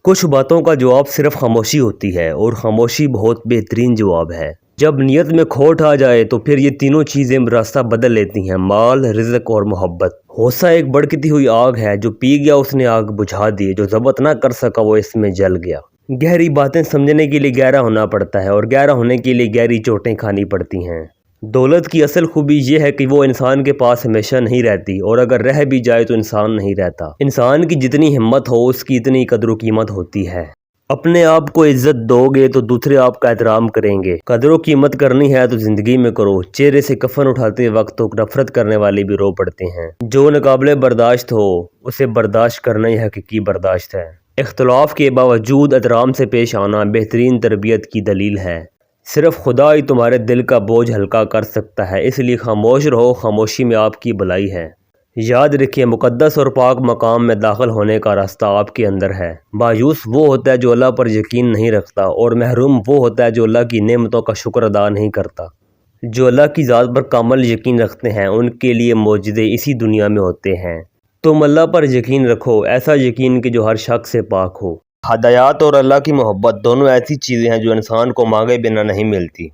کچھ باتوں کا جواب صرف خاموشی ہوتی ہے، اور خاموشی بہت بہترین جواب ہے۔ جب نیت میں کھوٹ آ جائے تو پھر یہ تینوں چیزیں راستہ بدل لیتی ہیں: مال، رزق اور محبت۔ غصہ ایک بھڑکتی ہوئی آگ ہے، جو پی گیا اس نے آگ بجھا دی، جو ضبط نہ کر سکا وہ اس میں جل گیا۔ گہری باتیں سمجھنے کے لیے گہرا ہونا پڑتا ہے، اور گہرا ہونے کے لیے گہری چوٹیں کھانی پڑتی ہیں۔ دولت کی اصل خوبی یہ ہے کہ وہ انسان کے پاس ہمیشہ نہیں رہتی، اور اگر رہ بھی جائے تو انسان نہیں رہتا۔ انسان کی جتنی ہمت ہو اس کی اتنی قدر و قیمت ہوتی ہے۔ اپنے آپ کو عزت دو گے تو دوسرے آپ کا احترام کریں گے۔ قدر و قیمت کرنی ہے تو زندگی میں کرو۔ چہرے سے کفن اٹھاتے وقت تو نفرت کرنے والے بھی رو پڑتے ہیں۔ جو ناقابل برداشت ہو اسے برداشت کرنا ہی حقیقی برداشت ہے۔ اختلاف کے باوجود احترام سے پیش آنا بہترین تربیت کی دلیل ہے۔ صرف خدا ہی تمہارے دل کا بوجھ ہلکا کر سکتا ہے، اس لیے خاموش رہو، خاموشی میں آپ کی بھلائی ہے۔ یاد رکھیں، مقدس اور پاک مقام میں داخل ہونے کا راستہ آپ کے اندر ہے۔ مایوس وہ ہوتا ہے جو اللہ پر یقین نہیں رکھتا، اور محروم وہ ہوتا ہے جو اللہ کی نعمتوں کا شکر ادا نہیں کرتا۔ جو اللہ کی ذات پر کامل یقین رکھتے ہیں ان کے لیے معجزے اسی دنیا میں ہوتے ہیں۔ تم اللہ پر یقین رکھو، ایسا یقین کہ جو ہر شک سے پاک ہو۔ ہدایات اور اللہ کی محبت دونوں ایسی چیزیں ہیں جو انسان کو مانگے بنا نہیں ملتی۔